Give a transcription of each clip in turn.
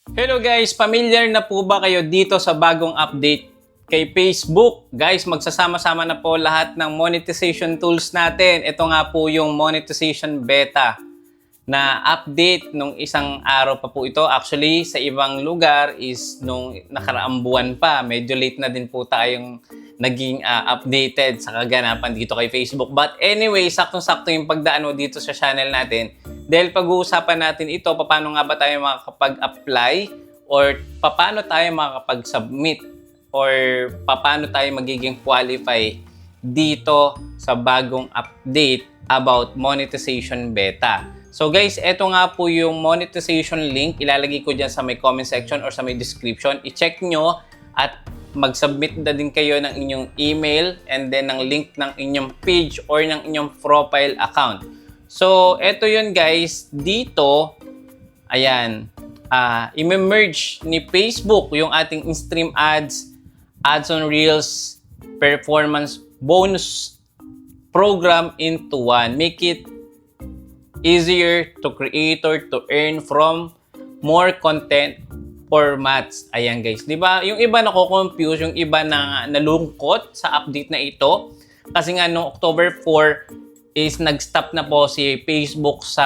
Hello guys, familiar na po ba kayo dito sa bagong update kay Facebook? Guys, magsasama-sama na po lahat ng monetization tools natin. Ito nga po yung monetization beta na update nung isang araw pa po ito. Actually, sa ibang lugar is nung nakaraang buwan pa. Medyo late na din po tayong naging updated sa kaganapan dito kay Facebook. But anyway, saktong-sakto yung pagdaan mo dito sa channel natin. Dahil pag-uusapan natin ito, paano nga ba tayo makakapag-apply or paano tayo makakapag-submit or paano tayo magiging qualify dito sa bagong update about monetization beta. So guys, eto nga po yung monetization link. Ilalagay ko dyan sa may comment section or sa may description. I-check nyo at mag-submit na din kayo ng inyong email and then ng link ng inyong page or ng inyong profile account. So, eto yun guys. Dito, ayan, i-merge ni Facebook yung ating in-stream ads, ads on Reels, performance bonus program into one. Make it easier to creator to earn from more content formats. Ayan guys, 'di ba? Yung iba nako-confuse, yung iba na nalungkot sa update na ito kasi nga noong October 4 is nag-stop na po si Facebook sa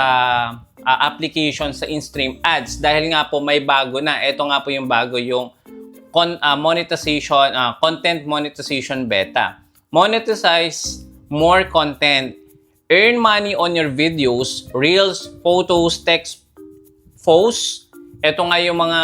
application sa in-stream ads dahil nga po may bago na. Ito nga po yung bago, yung monetization, content monetization beta. Monetize more content. Earn money on your videos, reels, photos, text, posts. Ito nga yung mga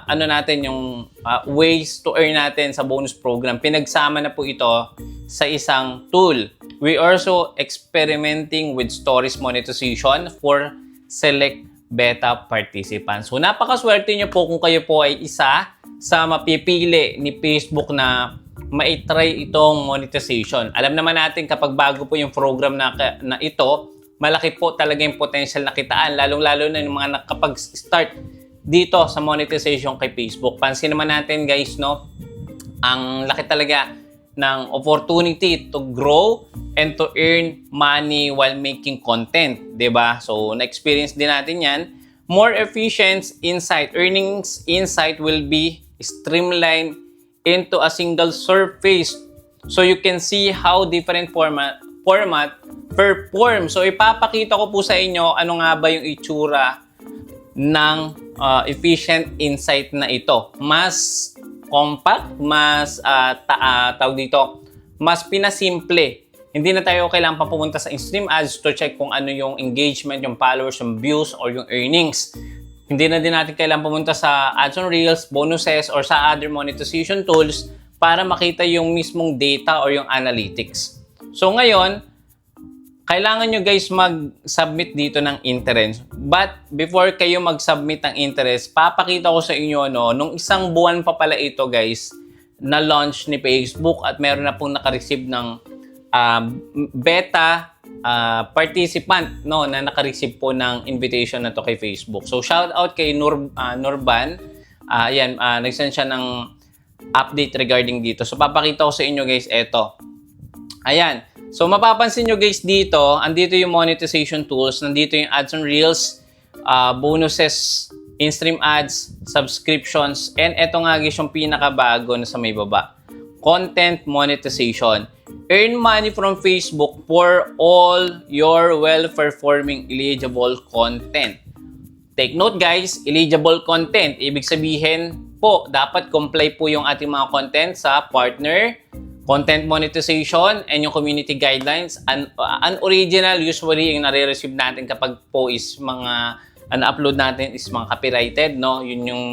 natin, yung ways to earn natin sa bonus program. Pinagsama na po ito sa isang tool. We also experimenting with stories monetization for select beta participants. So napakaswerte nyo po kung kayo po ay isa sa mapipili ni Facebook na ma-try itong monetization. Alam naman natin kapag bago po yung program na ito, malaki po talaga yung potential na kitaan, lalong-lalo na yung mga nakapag-start dito sa monetization kay Facebook. Pansin naman natin guys, no, ang laki talaga ng opportunity to grow and to earn money while making content, 'di ba? So, na-experience din natin 'yan. More efficient insight, earnings insight will be streamlined into a single surface so you can see how different format perform. So ipapakita ko po sa inyo ano nga ba yung itsura ng efficient insight na ito. Mas compact, mas tawag dito, mas pinasimple. Hindi na tayo kailangan pa pumunta sa in-stream ads to check kung ano yung engagement, yung followers, yung views, or yung earnings. Hindi na din natin kailangan pumunta sa ads on Reels, bonuses, or sa other monetization tools para makita yung mismong data or yung analytics. So ngayon, kailangan nyo guys mag-submit dito ng interest. But before kayo mag-submit ng interest, papakita ko sa inyo, no, nung isang buwan pa pala ito guys, na launch ni Facebook at meron na pong nakareceive ng beta participant, no, na naka-receive po ng invitation na to kay Facebook. So shout out kay Nurban. Ayan, nag-send siya ng update regarding dito. So papakita ko sa inyo guys, eto. Ayan. So mapapansin nyo guys dito, andito yung monetization tools, nandito yung ads on Reels, bonuses, in-stream ads, subscriptions, and eto nga guys yung pinakabago na sa may baba. Content monetization. Earn money from Facebook for all your well-performing eligible content. Take note guys, eligible content. Ibig sabihin po, dapat comply po yung ating mga content sa partner, content monetization, and yung community guidelines. Unoriginal, usually yung nare-receive natin kapag po is mga, upload natin is mga copyrighted, no? Yun yung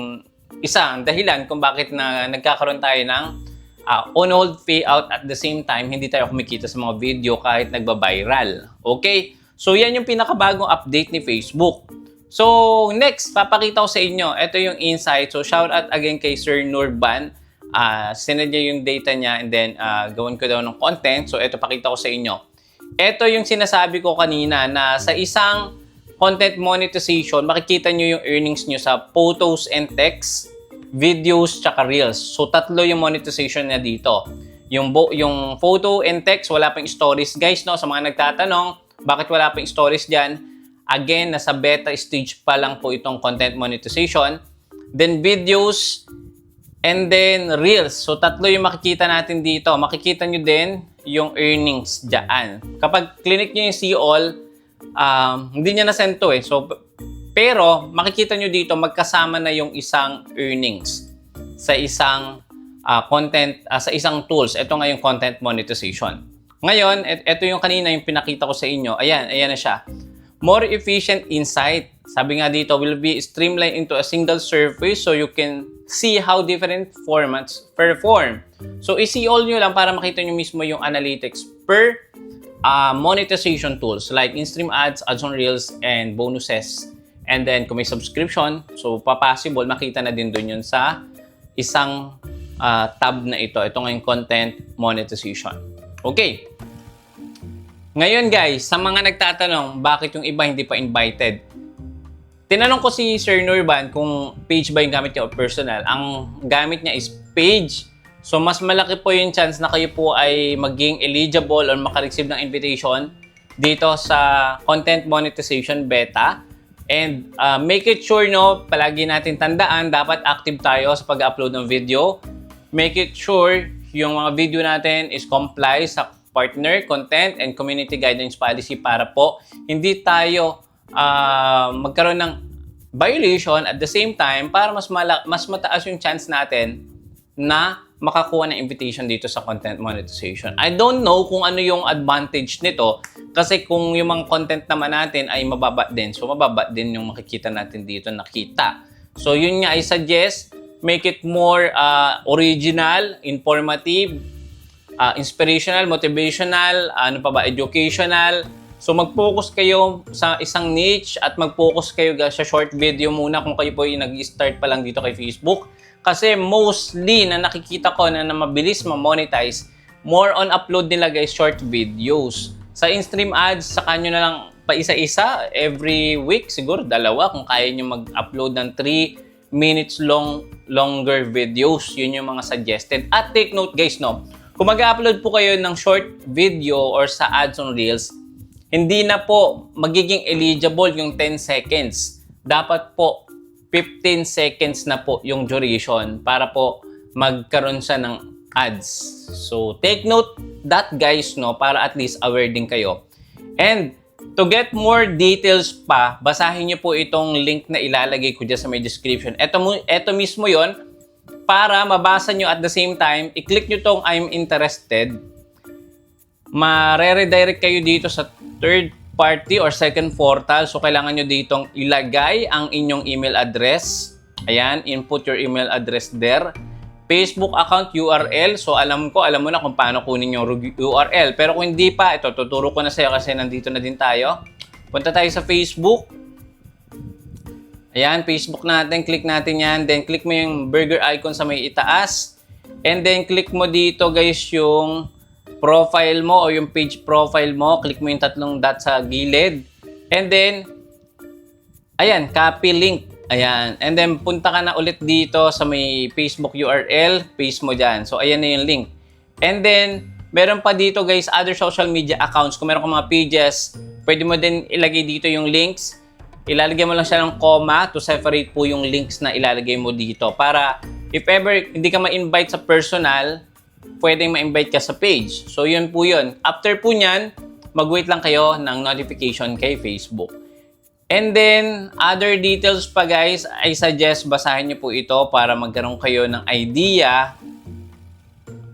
isang dahilan kung bakit na nagkakaroon tayo ng on-hold payout at the same time, hindi tayo kumikita sa mga video kahit nagba-viral. Okay? So, yan yung pinakabagong update ni Facebook. So, next, papakita ko sa inyo. Ito yung insight. So, shout out again kay Sir Nurban. Sinend niya yung data niya and then gawin ko daw ng content. So, ito pakita ko sa inyo. Ito yung sinasabi ko kanina na sa isang content monetization, makikita nyo yung earnings nyo sa photos and text, videos, tsaka reels. So, tatlo yung monetization niya dito. Yung photo and text, wala pang stories. Guys, no, sa mga nagtatanong, bakit wala pang stories dyan? Again, nasa beta stage pa lang po itong content monetization. then videos, and then reels. So tatlo yung makikita natin dito. Makikita nyo din yung earnings dyan. Kapag clinic nyo yung see all, hindi niya na-send to eh. So, pero makikita nyo dito magkasama na yung isang earnings sa isang content, sa isang tools. Ito nga yung content monetization. Ngayon, ito yung kanina yung pinakita ko sa inyo. Ayan na siya. More efficient insight. Sabi nga dito, will be streamlined into a single surface so you can see how different formats perform. So, isi all nyo lang para makita nyo mismo yung analytics per monetization tools like in-stream ads, ads on reels, and bonuses. And then, kung may subscription, so pa-possible, makita na din dun yun sa isang tab na ito. Ito nga yung content monetization. Okay. Ngayon guys, sa mga nagtatanong, bakit yung iba hindi pa invited? Tinanong ko si Sir Nurban kung page ba yung gamit niya o personal. Ang gamit niya is page. So, mas malaki po yung chance na kayo po ay maging eligible or makareceive ng invitation dito sa content monetization beta. And make it sure, no, palagi natin tandaan, dapat active tayo sa pag-upload ng video. Make it sure yung mga video natin is comply sa partner, content, and community guidance policy para po hindi tayo magkaroon ng violation at the same time para mas mataas yung chance natin na makakuha ng invitation dito sa content monetization. I don't know kung ano yung advantage nito kasi kung yung mga content naman natin ay mababa din, so mababa din yung makikita natin dito nakita. So yun nga, I suggest make it more original, informative, inspirational, motivational, ano pa ba, educational. So mag-focus kayo sa isang niche at mag-focus kayo sa short video muna kung kayo po yung nag-start pa lang dito kay Facebook. Kasi mostly na nakikita ko na mabilis ma-monetize, more on upload nila guys short videos. Sa in-stream ads, saka nyo na lang pa isa-isa, every week siguro dalawa kung kaya nyo mag-upload ng 3 minutes longer videos. Yun yung mga suggested. At take note guys, no, kung mag-upload po kayo ng short video or sa ads on reels, hindi na po magiging eligible yung 10 seconds. Dapat po 15 seconds na po yung duration para po magkaroon siya ng ads. So take note that guys, no, para at least aware din kayo. And to get more details pa, basahin niyo po itong link na ilalagay ko dyan sa may description. Ito mismo yon para mabasa nyo at the same time, i-click nyo tong I'm interested. Mare-redirect kayo dito sa third party or second portal. So, kailangan nyo ditong ilagay ang inyong email address. Ayan, input your email address there. Facebook account URL. So, alam mo na kung paano kunin yung URL. Pero kung hindi pa, ito, tuturo ko na sa'yo kasi nandito na din tayo. Punta tayo sa Facebook. Ayan, Facebook natin. Click natin yan. Then, click mo yung burger icon sa may itaas. And then, click mo dito, guys, yung profile mo o yung page profile mo. Click mo yung tatlong dot sa gilid. And then, ayan, copy link. Ayan. And then, punta ka na ulit dito sa may Facebook URL. Paste mo dyan. So, ayan na yung link. And then, meron pa dito, guys, other social media accounts. Kung meron kang mga pages, pwede mo din ilagay dito yung links. Ilalagay mo lang siya ng comma to separate po yung links na ilalagay mo dito. Para, if ever hindi ka ma-invite sa personal, pwedeng ma-invite ka sa page. So, yun po yun. After po nyan, mag-wait lang kayo ng notification kay Facebook. And then, other details pa guys, I suggest basahin nyo po ito para magkaroon kayo ng idea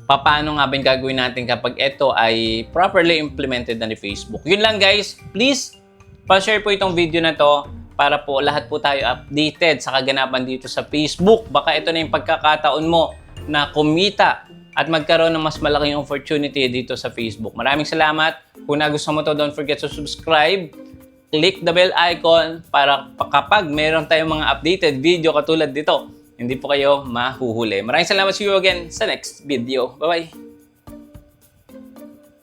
paano nga ba yung gagawin natin kapag ito ay properly implemented na ni Facebook. Yun lang guys, please, pa-share po itong video na to para po lahat po tayo updated sa kaganapan dito sa Facebook. Baka ito na yung pagkakataon mo na kumita at magkaroon ng mas malaking opportunity dito sa Facebook. Maraming salamat. Kung nagustuhan mo to, don't forget to subscribe. Click the bell icon para kapag meron tayong mga updated video katulad dito, hindi po kayo mahuhuli. Maraming salamat. See you again sa next video. Bye-bye!